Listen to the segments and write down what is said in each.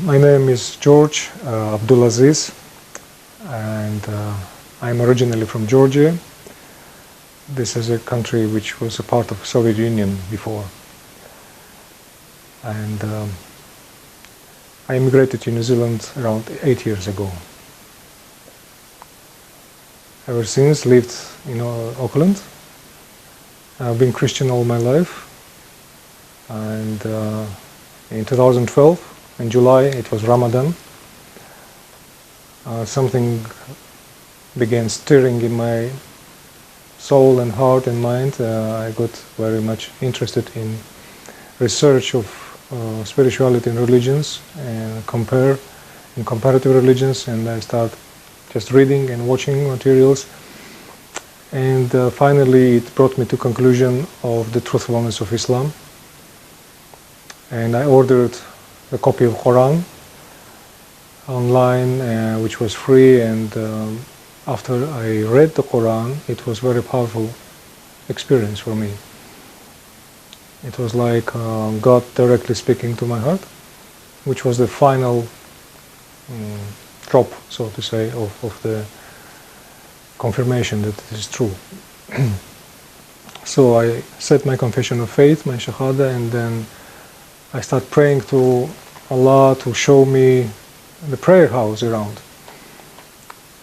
My name is George Abdulaziz, and I'm originally from Georgia. This is a country which was a part of the Soviet Union before. And I immigrated to New Zealand around 8 years ago. Ever since, lived in Auckland. I've been Christian all my life. And in 2012, in July, it was Ramadan. Something began stirring in my soul and heart and mind. I got very much interested in research of spirituality and religions and comparative religions, and I start just reading and watching materials, and finally it brought me to conclusion of the truthfulness of Islam, and I ordered a copy of Quran online, which was free, and after I read the Quran, it was a very powerful experience for me. It was like God directly speaking to my heart, which was the final drop, so to say, of the confirmation that it is true. So I said my confession of faith, my shahada, and then I start praying to Allah to show me the prayer house around.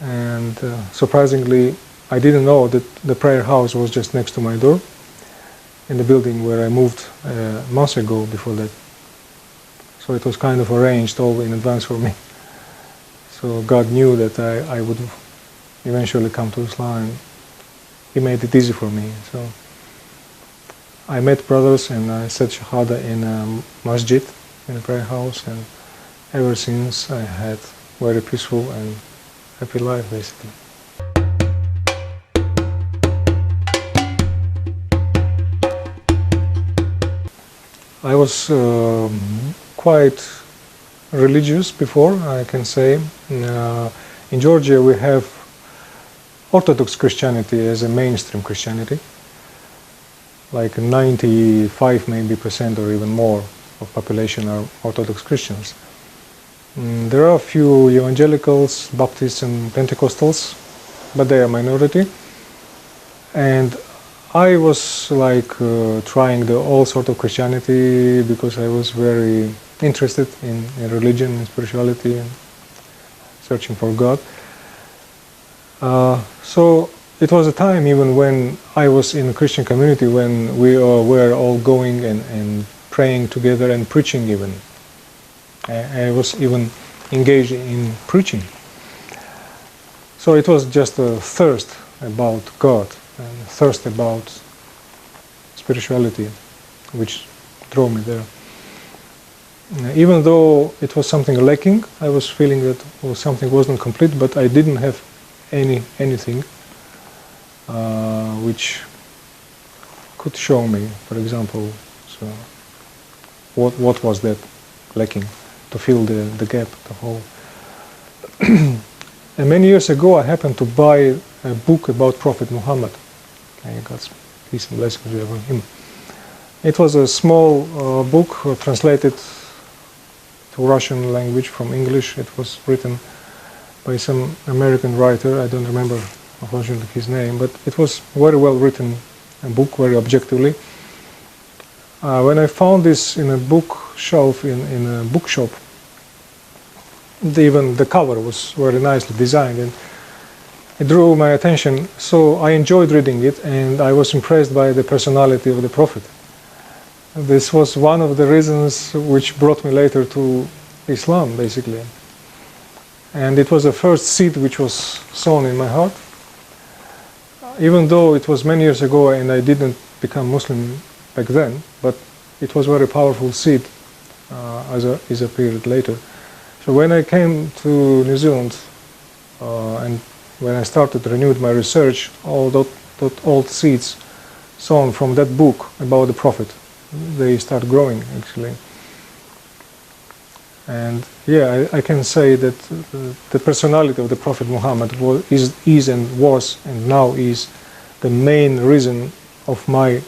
And surprisingly, I didn't know that the prayer house was just next to my door in the building where I moved months ago before that. So it was kind of arranged all in advance for me. So God knew that I would eventually come to Islam, and He made it easy for me. So I met brothers and I said Shahada in a masjid, in a prayer house, and ever since I had very peaceful and happy life, basically. I was quite religious before, I can say. In Georgia we have Orthodox Christianity as a mainstream Christianity. Like 95 maybe percent or even more of population are Orthodox Christians. There are a few evangelicals, Baptists and Pentecostals, but they are minority. And I was like trying all sort of Christianity because I was very interested in religion and spirituality and searching for God. So it was a time even when I was in a Christian community when we were all going and praying together and preaching even. I was even engaged in preaching. So it was just a thirst about God and a thirst about spirituality which drove me there. Even though it was something lacking, I was feeling that something wasn't complete, but I didn't have anything which could show me, for example, so what was that lacking to fill the gap, the hole. And many years ago I happened to buy a book about Prophet Muhammad. God's peace and blessings be upon him. It was a small book translated to Russian language from English. It was written by some American writer, I don't remember unfortunately his name, but it was very well written, a book, very objectively. When I found this in a bookshelf in a bookshop, even the cover was very nicely designed and it drew my attention, so I enjoyed reading it and I was impressed by the personality of the Prophet. This was one of the reasons which brought me later to Islam, basically. And it was the first seed which was sown in my heart. Even though it was many years ago and I didn't become Muslim back then, but it was a very powerful seed as a period later. So when I came to New Zealand and when I renewed my research, all those old seeds sown from that book about the Prophet, they start growing actually. And yeah, I can say that the personality of the Prophet Muhammad is and was and now is the main reason of my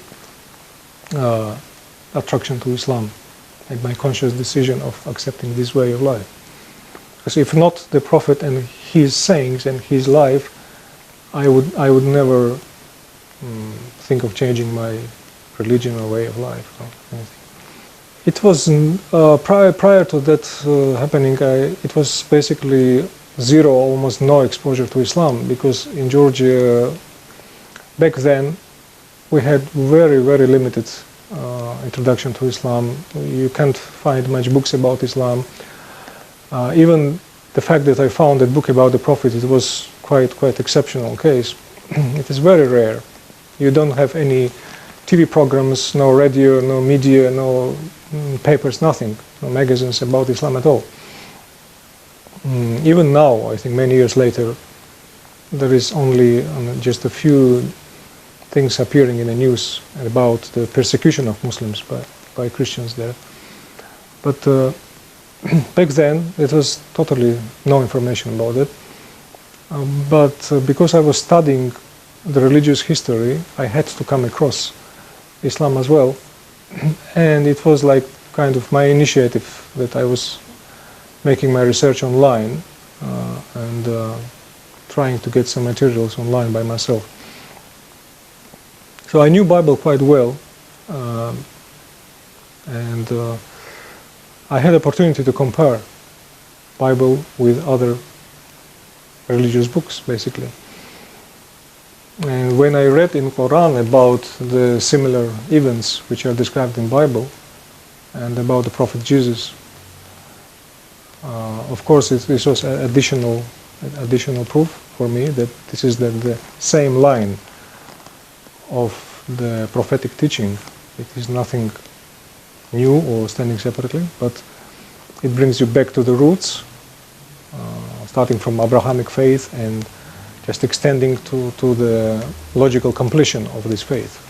attraction to Islam. and my conscious decision of accepting this way of life. Because if not the Prophet and his sayings and his life, I would never think of changing my religion or way of life or anything. It was prior to that happening. It was basically zero, almost no exposure to Islam, because in Georgia back then we had very limited introduction to Islam. You can't find much books about Islam. Even the fact that I found a book about the Prophet, it was quite exceptional case. It is very rare. You don't have any TV programs, no radio, no media, no papers, nothing, no magazines about Islam at all. Even now, I think many years later, there is only just a few things appearing in the news about the persecution of Muslims by Christians there. But back then, it was totally no information about it. But because I was studying the religious history, I had to come across Islam as well. And it was like kind of my initiative that I was making my research online and trying to get some materials online by myself. So I knew Bible quite well, and I had opportunity to compare Bible with other religious books, basically. And when I read in Quran about the similar events which are described in Bible and about the Prophet Jesus, of course this was additional proof for me that this is the same line of the prophetic teaching. It is nothing new or standing separately, but it brings you back to the roots, starting from Abrahamic faith and just extending to the logical completion of this faith.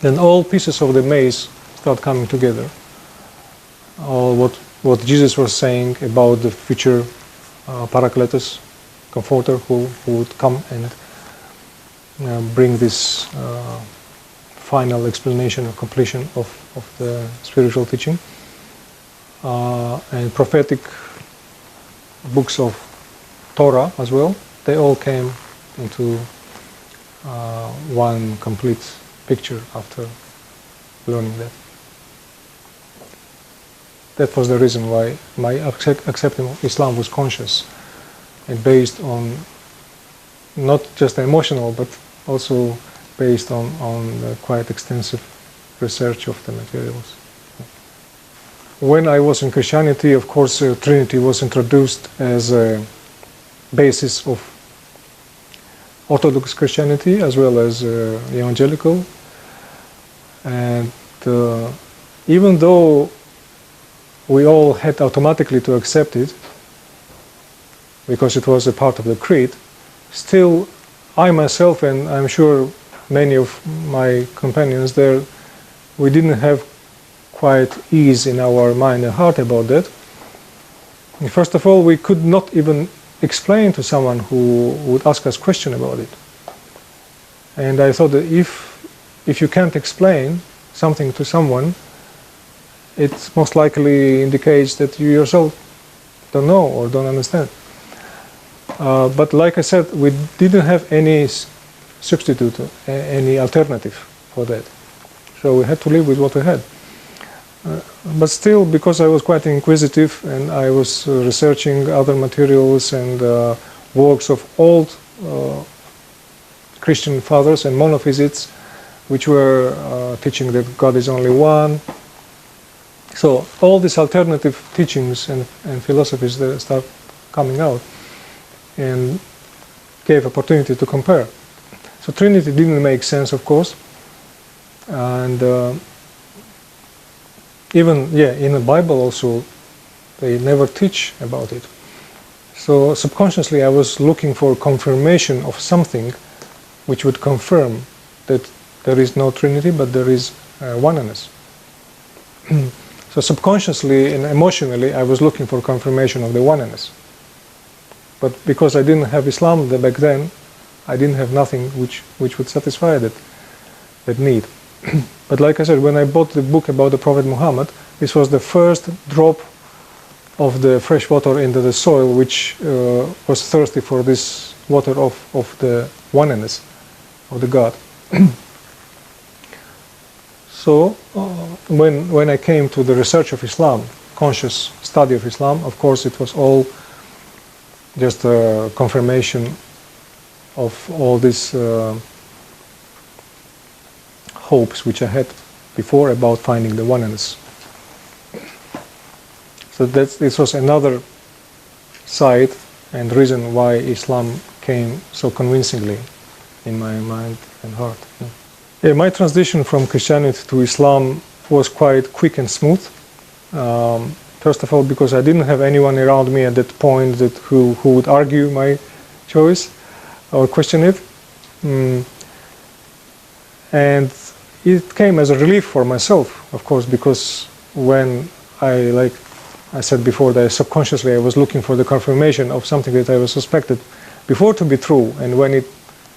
Then all pieces of the maze start coming together. All what Jesus was saying about the future Paracletus, Comforter, who would come and bring this final explanation or completion of the spiritual teaching, and prophetic books of Torah as well. They all came into one complete picture after learning that. That was the reason why my accepting Islam was conscious and based on not just emotional, but also based on quite extensive research of the materials. When I was in Christianity, of course, Trinity was introduced as a basis of Orthodox Christianity as well as evangelical. And even though we all had automatically to accept it because it was a part of the creed, still I myself, and I'm sure many of my companions there, we didn't have quite ease in our mind and heart about that. First of all, we could not even explain to someone who would ask us question about it. And I thought that if you can't explain something to someone, it most likely indicates that you yourself don't know or don't understand. But like I said, we didn't have any substitute, any alternative for that. So we had to live with what we had. But still, because I was quite inquisitive and I was researching other materials and works of old Christian fathers and monophysites, which were teaching that God is only one. So all these alternative teachings and philosophies that start coming out and gave opportunity to compare. So Trinity didn't make sense, of course, and even in the Bible also they never teach about it. So subconsciously I was looking for confirmation of something which would confirm that there is no Trinity, but there is oneness. So subconsciously and emotionally I was looking for confirmation of the oneness. But because I didn't have Islam back then, I didn't have nothing which would satisfy that need. But like I said, when I bought the book about the Prophet Muhammad, this was the first drop of the fresh water into the soil, which was thirsty for this water of the oneness of the God. So when I came to the research of Islam, conscious study of Islam, of course it was all just a confirmation of all these hopes which I had before about finding the oneness. So this was another side and reason why Islam came so convincingly in my mind and heart. Yeah, my transition from Christianity to Islam was quite quick and smooth. First of all, because I didn't have anyone around me at that point who would argue my choice or question it. And it came as a relief for myself, of course, because when like I said before, that subconsciously I was looking for the confirmation of something that I was suspected before to be true, and when it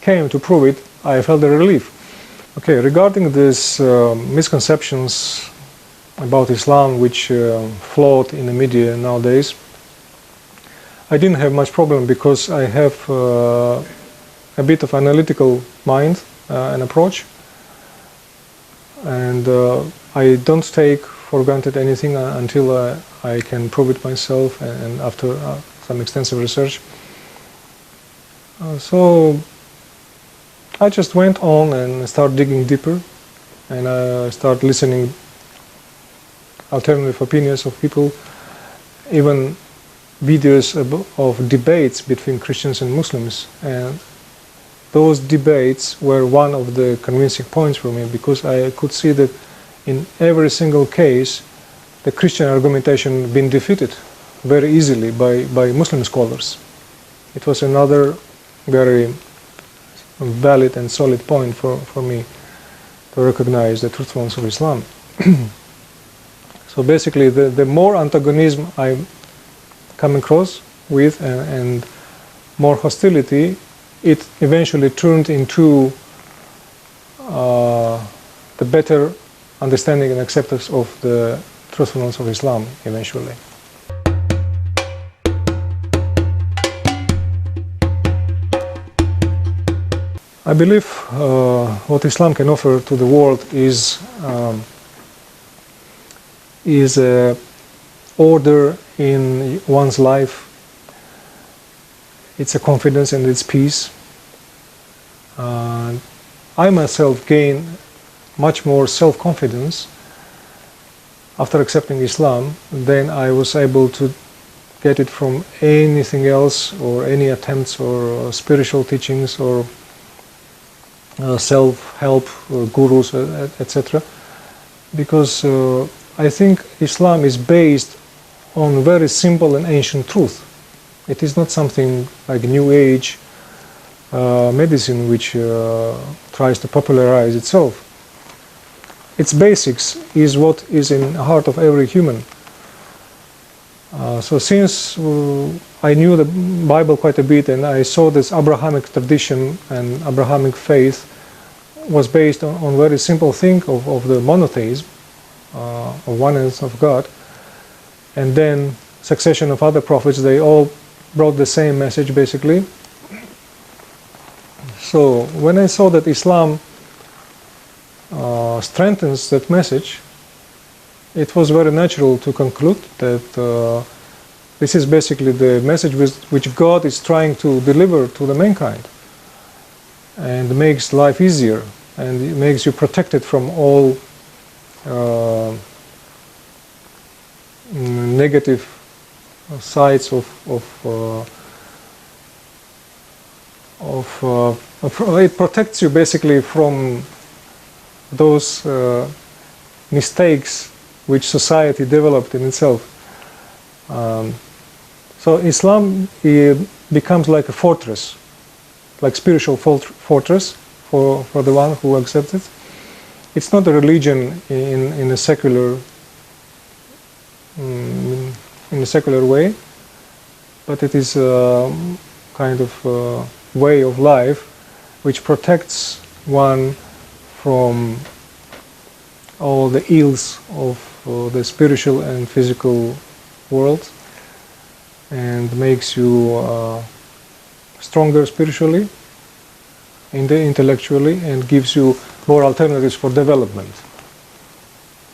came to prove it, I felt a relief. Okay, regarding these misconceptions about Islam which float in the media nowadays, I didn't have much problem because I have a bit of analytical mind and approach, and I don't take for granted anything until I can prove it myself, and after some extensive research. So I just went on and started digging deeper, and I started listening alternative opinions of people, even videos of debates between Christians and Muslims, and those debates were one of the convincing points for me, because I could see that in every single case the Christian argumentation been defeated very easily by Muslim scholars. It was another very valid and solid point for me to recognize the truthfulness of Islam. So basically the more antagonism I come across with and more hostility, it eventually turned into the better understanding and acceptance of the truthfulness of Islam eventually. I believe what Islam can offer to the world is order in one's life. It's a confidence and it's peace. I myself gain much more self-confidence after accepting Islam than I was able to get it from anything else, or any attempts or spiritual teachings or self-help gurus, etc. Because I think Islam is based on very simple and ancient truth. It is not something like New Age medicine which tries to popularize itself. Its basics is what is in the heart of every human. So since I knew the Bible quite a bit, and I saw this Abrahamic tradition and Abrahamic faith was based on very simple thing of the monotheism, of oneness of God, and then succession of other prophets, they all brought the same message basically. So when I saw that Islam strengthens that message, it was very natural to conclude that this is basically the message which God is trying to deliver to the mankind, and makes life easier, and it makes you protected from all negative sides it protects you basically from those mistakes which society developed in itself. So Islam becomes like a fortress, like spiritual fortress for the one who accepts it. It's not a religion in a secular way, but it is a kind of way of life which protects one from all the ills of the spiritual and physical world, and makes you stronger spiritually, intellectually, and gives you more alternatives for development.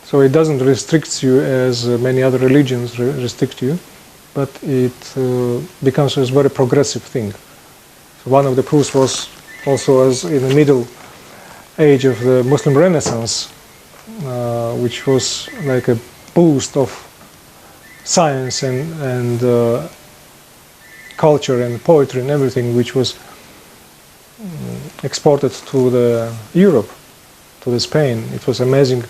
So it doesn't restrict you as many other religions restrict you, but it becomes a very progressive thing. So one of the proofs was also as in the middle age of the Muslim Renaissance, which was like a boost of science and culture and poetry and everything, which was exported to the Europe, to the Spain. It was amazing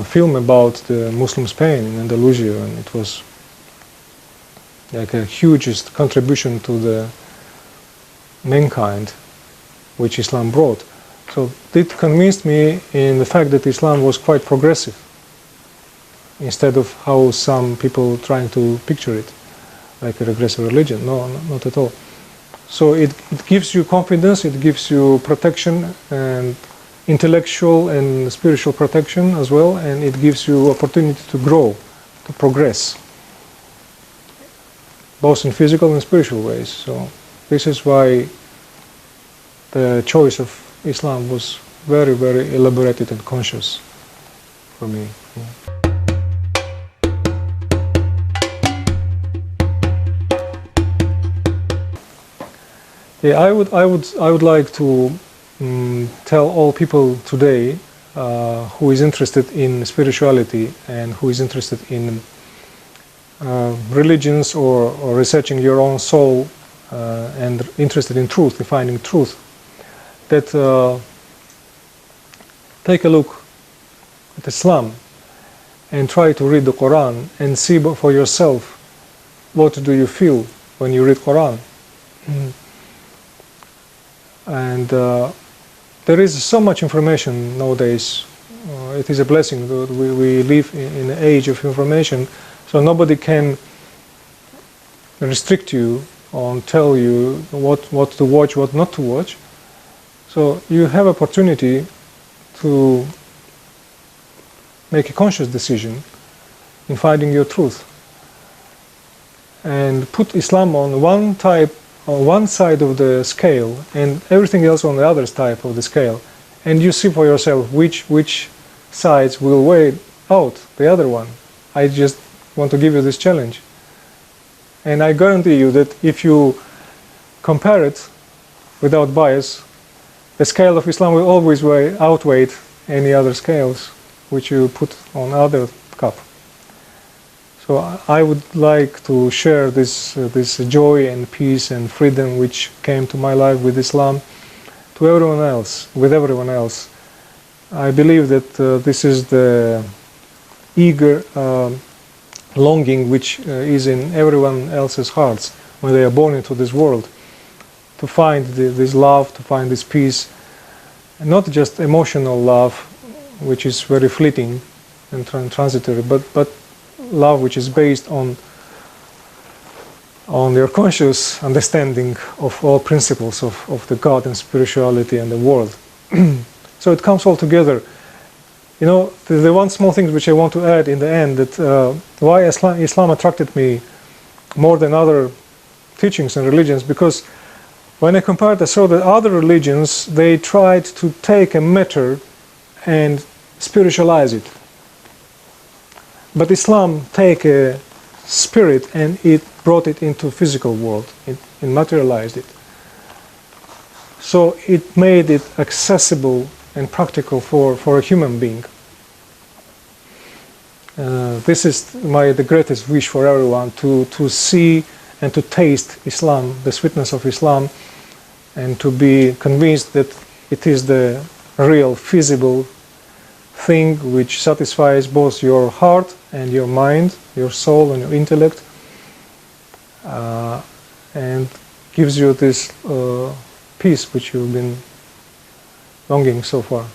film about the Muslim Spain in Andalusia, and it was like a hugest contribution to the mankind which Islam brought. So it convinced me in the fact that Islam was quite progressive, instead of how some people trying to picture it, like a regressive religion. No, not at all. So it gives you confidence, it gives you protection, and intellectual and spiritual protection as well, and it gives you opportunity to grow, to progress, both in physical and spiritual ways. So this is why the choice of Islam was very, very elaborated and conscious for me. Yeah, I would like to tell all people today who is interested in spirituality and who is interested in religions or researching your own soul and interested in truth, defining truth, that take a look at Islam and try to read the Quran and see for yourself what do you feel when you read Quran. And there is so much information nowadays. It is a blessing that we live in an age of information, so nobody can restrict you or tell you what to watch, what not to watch. So you have opportunity to make a conscious decision in finding your truth, and put Islam on one side of the scale and everything else on the other side of the scale, and you see for yourself which sides will weigh out the other one. I just want to give you this challenge, and I guarantee you that if you compare it without bias, the scale of Islam will always outweigh any other scales which you put on other cup. So I would like to share this joy and peace and freedom which came to my life with Islam to everyone else, with everyone else. I believe that this is the eager longing which is in everyone else's hearts when they are born into this world, to find this love, to find this peace, and not just emotional love, which is very fleeting and transitory, but love which is based on your conscious understanding of all principles of the God and spirituality and the world. So it comes all together. You know, the one small thing which I want to add in the end, that why Islam attracted me more than other teachings and religions, because when I compared, I saw that other religions, they tried to take a matter and spiritualize it. But Islam take a spirit and it brought it into physical world. It materialized it. So it made it accessible and practical for a human being. This is the greatest wish for everyone, to see and to taste Islam, the sweetness of Islam, and to be convinced that it is the real, feasible thing which satisfies both your heart and your mind, your soul and your intellect, and gives you this peace which you've been longing so far.